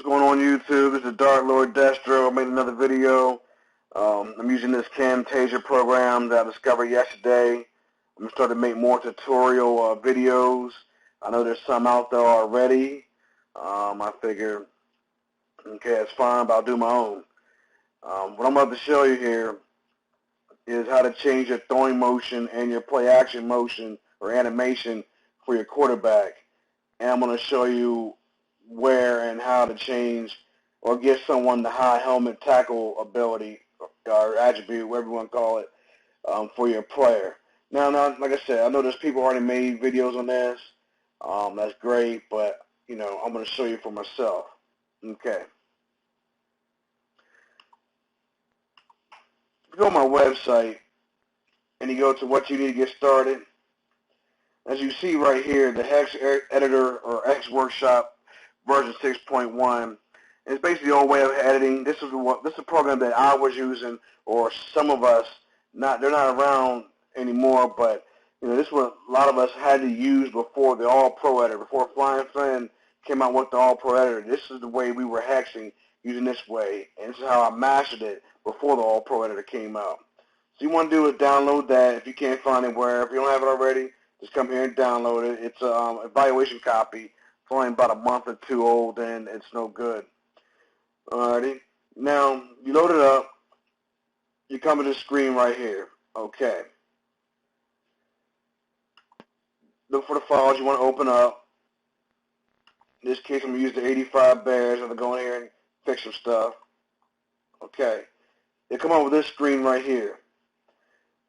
What's going on YouTube? This is Dark Lord Destro. I made another video. I'm using this Camtasia program that I discovered yesterday. I'm going to start to make more tutorial videos. I know there's some out there already. I figure, okay, it's fine, but I'll do my own. What I'm about to show you here is how to change your throwing motion and your play action motion or animation for your quarterback. And I'm going to show you where and how to change or give someone the high helmet tackle ability or attribute, whatever you want to call it, for your player. Now, like I said, I know there's people already made videos on this. That's great, but, you know, I'm going to show you for myself. Okay. If you go to my website and you go to what you need to get started, as you see right here, the Hex Editor or X Workshop version 6.1 is basically the old way of editing. This is a program that I was using, or some of us, they're not around anymore, but you know, this is what a lot of us had to use before the All Pro Editor, before Flying Fin came out with the All Pro Editor. This is the way we were hexing, using this way, and this is how I mastered it before the All Pro Editor came out. So you want to do is download that if you can't find it where. If you don't have it already, just come here and download it. It's an evaluation copy. It's only about a month or two old, and it's no good. Alrighty. Now, you load it up. You come to this screen right here. Okay. Look for the files you want to open up. In this case, I'm going to use the 85 Bears. I'm going to go in here and fix some stuff. Okay. They come up with this screen right here.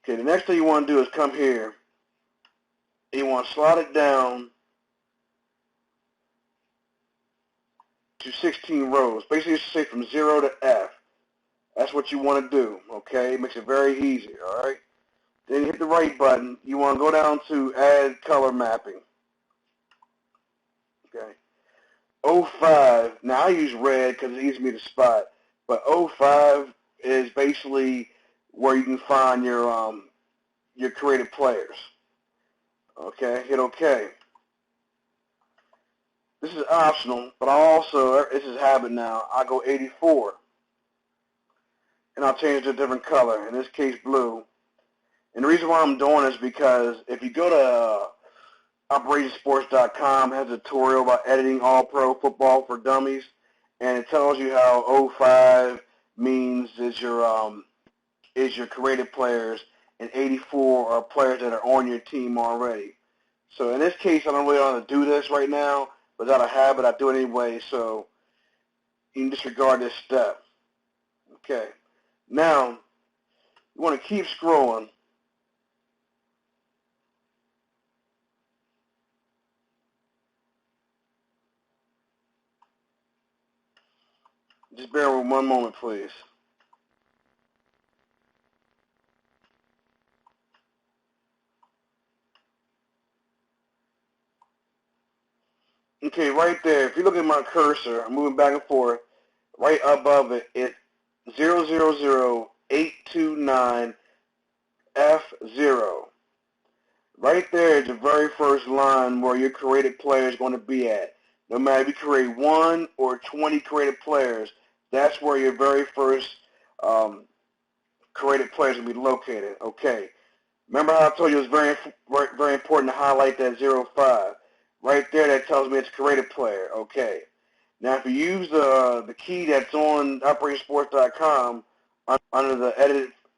Okay, the next thing you want to do is come here. You want to slide it down to 16 rows. Basically, it's say from 0 to F. That's what you want to do, okay? It makes it very easy, all right? Then you hit the right button. You want to go down to Add Color Mapping, okay? 05, now I use red because it's easy for me to spot, but 05 is basically where you can find your creative players. Okay, hit OK. This is optional, but this is habit now, I go 84. And I'll change it to a different color, in this case blue. And the reason why I'm doing this is because if you go to OperationSports.com, it has a tutorial about editing All-Pro Football for Dummies, and it tells you how 05 means is your creative players, and 84 are players that are on your team already. So in this case, I don't really want to do this right now, but out of habit, I do it anyway, so you can disregard this step. Okay. Now, you want to keep scrolling. Just bear with one moment, please. Okay, right there, if you look at my cursor, I'm moving back and forth, right above it, it's 000829F0. Right there is the very first line where your created player is going to be at. No matter if you create 1 or 20 created players, that's where your very first created players will be located. Okay. Remember how I told you it's very important to highlight that 05. Right there, that tells me it's a created player. Okay. Now, if you use the key that's on OperationSports.com under the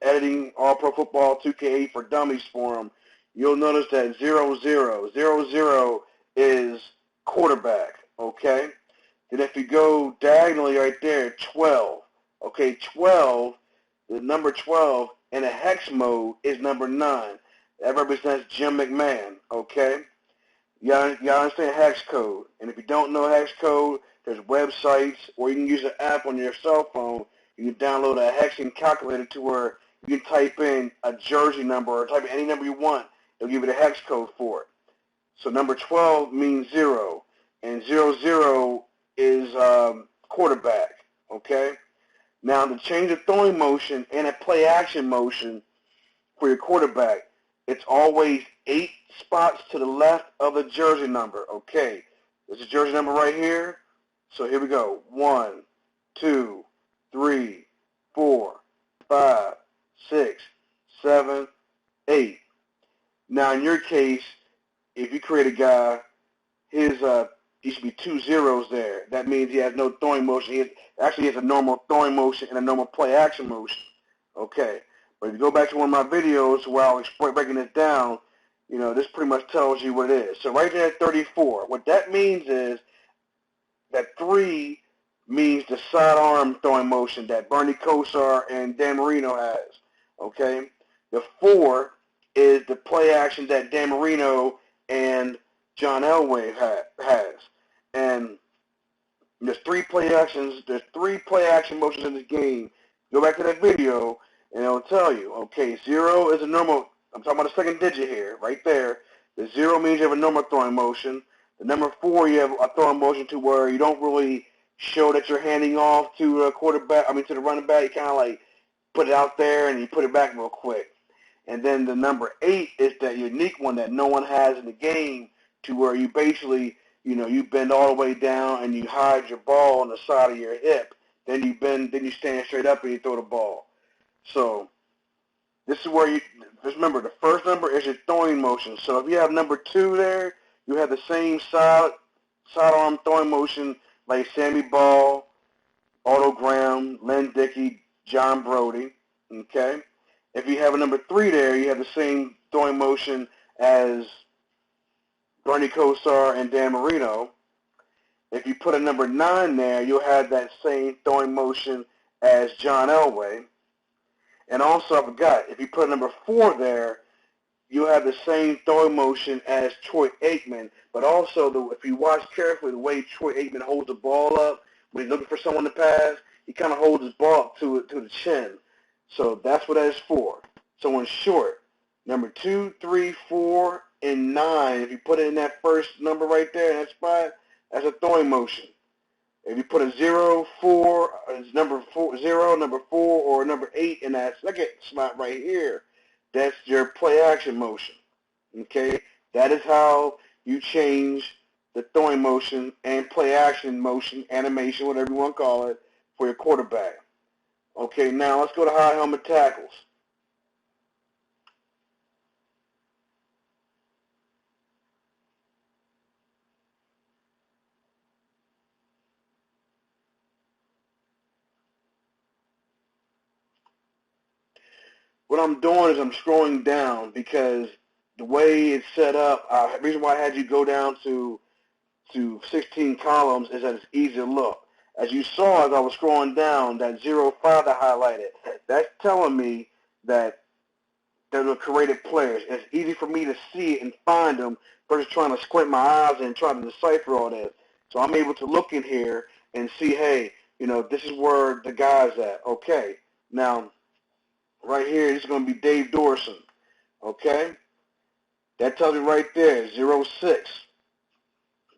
editing All Pro Football 2K8 for Dummies forum, you'll notice that 00 is quarterback. Okay. Then if you go diagonally right there, 12. Okay, 12, the number 12 in a hex mode is number 9. That represents Jim McMahon. Okay. Y'all understand hex code. And if you don't know hex code, there's websites, or you can use an app on your cell phone. You can download a hexing calculator to where you can type in a jersey number or type in any number you want. It'll give you the hex code for it. So number 12 means 0, and 00 is quarterback. Okay? Now, to change the throwing motion and a play action motion for your quarterback, it's always 8 spots to the left of the jersey number. Okay, there's a jersey number right here. So here we go. 1, 2, 3, 4, 5, 6, 7, 8. Now in your case, if you create a guy, his he should be 2 zeros there. That means he has no throwing motion. He actually has a normal throwing motion and a normal play action motion. Okay. But if you go back to one of my videos where I was breaking this down, you know, this pretty much tells you what it is. So right there at 34, what that means is that 3 means the sidearm throwing motion that Bernie Kosar and Dan Marino has. Okay. The 4 is the play action that Dan Marino and John Elway has. And there's 3 play actions. There's 3 play action motions in this game. Go back to that video, and it'll tell you. Okay, 0 is a normal. I'm talking about the second digit here, right there. The 0 means you have a normal throwing motion. The number 4, you have a throwing motion to where you don't really show that you're handing off to a quarterback. I mean, to the running back. You kind of like put it out there and you put it back real quick. And then the number 8 is that unique one that no one has in the game, to where you basically, you know, you bend all the way down and you hide your ball on the side of your hip. Then you bend, then you stand straight up and you throw the ball. So this is where you just remember the first number is your throwing motion. So if you have number 2 there, you have the same sidearm throwing motion like Sammy Ball, Otto Graham, Len Dickey, John Brody. Okay. If you have a number 3 there, you have the same throwing motion as Bernie Kosar and Dan Marino. If you put a number 9 there, you'll have that same throwing motion as John Elway. And also, I forgot, if you put a number 4 there, you'll have the same throwing motion as Troy Aikman. But also, if you watch carefully the way Troy Aikman holds the ball up when he's looking for someone to pass, he kind of holds his ball up to the chin. So that's what that is for. So in short, number 2, 3, 4, and 9, if you put it in that first number right there in that spot, that's a throwing motion. If you put a 0, 4, number 4, 0, number 4, or number 8 in that second spot right here, that's your play action motion. Okay? That is how you change the throwing motion and play action motion, animation, whatever you want to call it, for your quarterback. Okay, now let's go to high helmet tackles. What I'm doing is I'm scrolling down because the way it's set up, the reason why I had you go down to 16 columns is that it's easy to look. As you saw as I was scrolling down, that 05 that I highlighted, that's telling me that they're creative players. It's easy for me to see it and find them versus trying to squint my eyes and trying to decipher all this. So I'm able to look in here and see, hey, you know, this is where the guy's at. Okay. Now, right here, this is going to be Dave Dorson. Okay. That tells me right there, 06.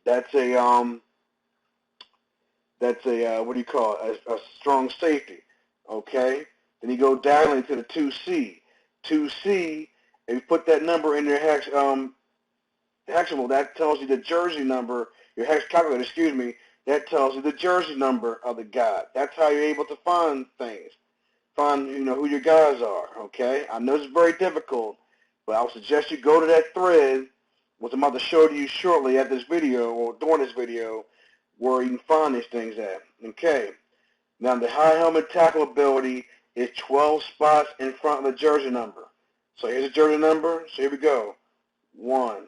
That's a what do you call it? A strong safety. Okay. Then you go dialing to the 2C. 2C, if you put that number in your hexagonal, that tells you the jersey number, your hex calculator, excuse me, that tells you the jersey number of the guy. That's how you're able to find things. Find, you know, who your guys are, okay? I know it's very difficult, but I would suggest you go to that thread, which I'm about to show to you shortly at this video, or during this video, where you can find these things at, okay? Now, the high helmet tackle ability is 12 spots in front of the jersey number. So here's the jersey number. So here we go. 1,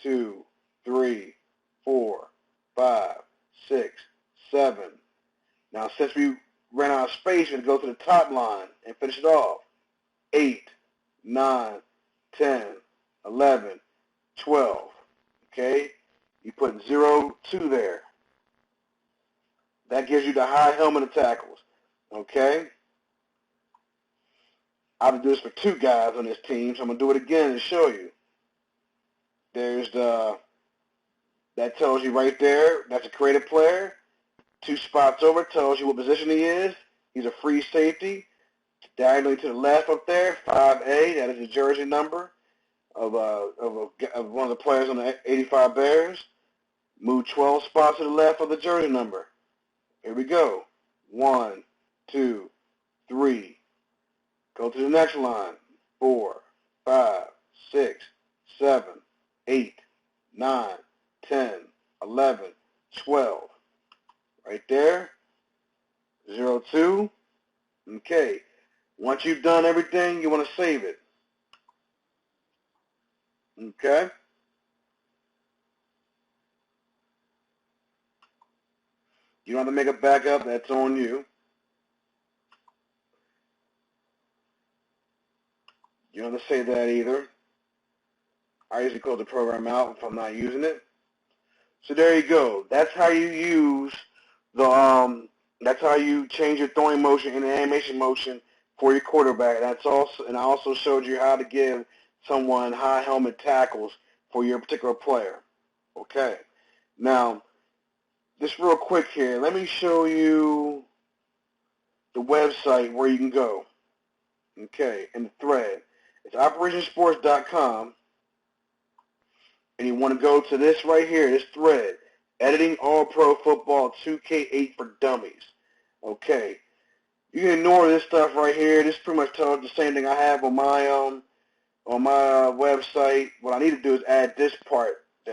2, 3, 4, 5, 6, 7. Now, since we ran out of space, we're going to go to the top line and finish it off. 8, 9, 10, 11, 12. Okay? You put 0, 2 there. That gives you the high helmet of tackles. Okay? I would do this for 2 guys on this team, so I'm going to do it again to show you. There's that tells you right there, that's a creative player. 2 spots over tells you what position he is. He's a free safety. Diagonally to the left up there, 5A, that is the jersey number of one of the players on the 85 Bears. Move 12 spots to the left of the jersey number. Here we go. 1, 2, 3. Go to the next line. 4, 5, 6, 7, 8, 9, 10, 11, 12. Right there. 0, 2. Okay. Once you've done everything, you want to save it. Okay. You don't have to make a backup. That's on you. You don't have to save that either. I usually close the program out if I'm not using it. So there you go. That's how you use the that's how you change your throwing motion and animation motion for your quarterback. That's also, and I also showed you how to give someone high helmet tackles for your particular player. Okay. Now, just real quick here, let me show you the website where you can go. Okay, in the thread. It's operationsports.com. And you want to go to this right here, this thread, Editing All-Pro Football 2K8 for Dummies. Okay. You can ignore this stuff right here. This pretty much tells the same thing I have on my website. What I need to do is add this part, the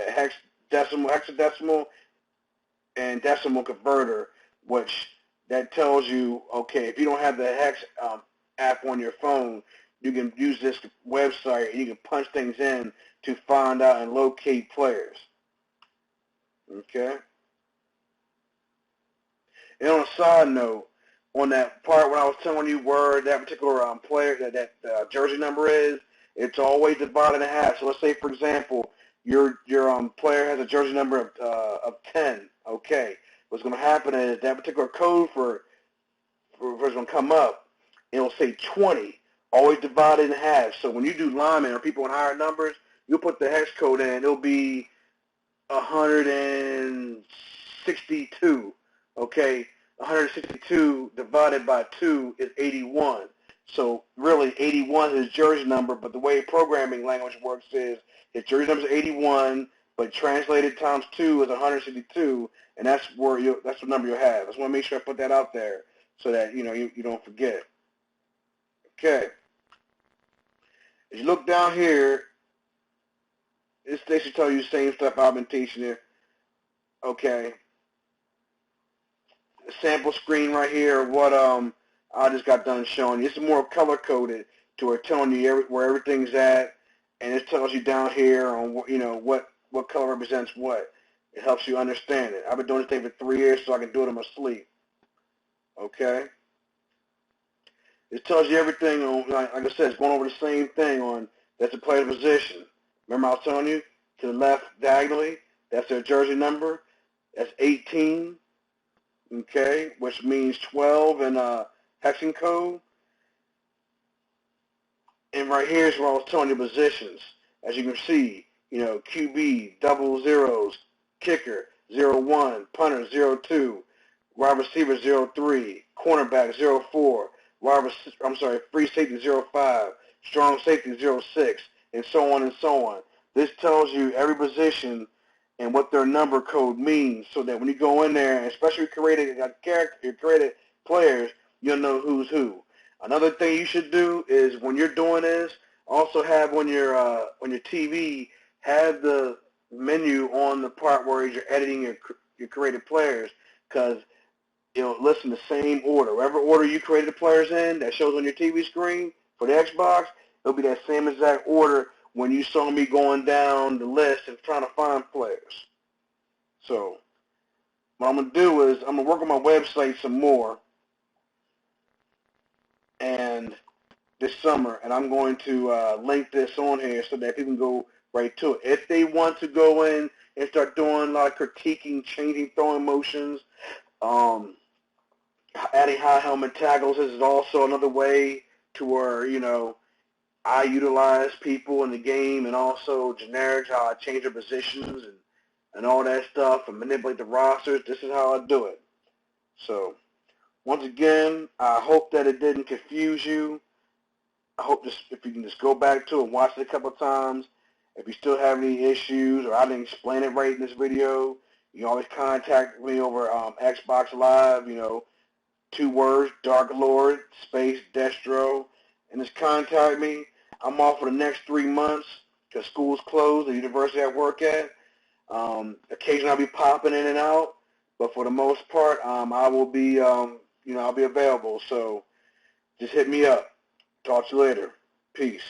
hexadecimal, and decimal converter, which that tells you, okay, if you don't have the hex app on your phone, you can use this website and you can punch things in to find out and locate players. Okay. And on a side note, on that part when I was telling you where that particular player, that jersey number is, it's always divided in half. So let's say, for example, your player has a jersey number of 10. Okay. What's going to happen is that particular code for what's going to come up, it'll say 20, always divided in half. So when you do linemen or people in higher numbers, you'll put the hex code in. It'll be 162. Okay, 162 divided by 2 is 81. So really, 81 is his jersey number, but the way programming language works is his jersey number is 81, but translated times 2 is 162, and that's the number you'll have. I just want to make sure I put that out there so that you don't forget. Okay. As you look down here, this should tell you the same stuff I've been teaching you. Okay. The sample screen right here, what I just got done showing you. This is more color coded to where telling you where everything's at, and it tells you down here on what color represents what. It helps you understand it. I've been doing this thing for 3 years, so I can do it in my sleep. Okay. It tells you everything on, like I said, it's going over the same thing on that's the player position. Remember I was telling you to the left diagonally, that's their jersey number. That's 18. Okay, which means 12 in hexing code. And right here is where I was telling you positions. As you can see, QB, double zeros, kicker, 0-1, punter, 0-2, wide receiver, 0-3, cornerback, 0-4, free safety, 0-5, strong safety, 0-6, and so on and so on. This tells you every position and what their number code means, so that when you go in there, especially if you created players, you'll know who's who. Another thing you should do is when you're doing this, also have on your TV, have the menu on the part where you're editing your created players, because it'll listen the same order. Whatever order you created the players in that shows on your TV screen for the Xbox, it'll be that same exact order when you saw me going down the list and trying to find players. So what I'm going to do is I'm going to work on my website some more and this summer, and I'm going to link this on here so that people can go right to it. If they want to go in and start doing a lot of critiquing, changing throwing motions, adding high helmet tackles, this is also another way to where, I utilize people in the game, and also generics, how I change their positions and all that stuff and manipulate the rosters. This is how I do it. So once again, I hope that it didn't confuse you. I hope if you can just go back to it and watch it a couple of times. If you still have any issues or I didn't explain it right in this video, You can always contact me over Xbox Live, 2 words, Dark Lord, space, Destro, and just contact me. I'm off for the next 3 months because school's closed, the university I work at. Occasionally I'll be popping in and out, but for the most part, I will be, I'll be available. So just hit me up. Talk to you later. Peace.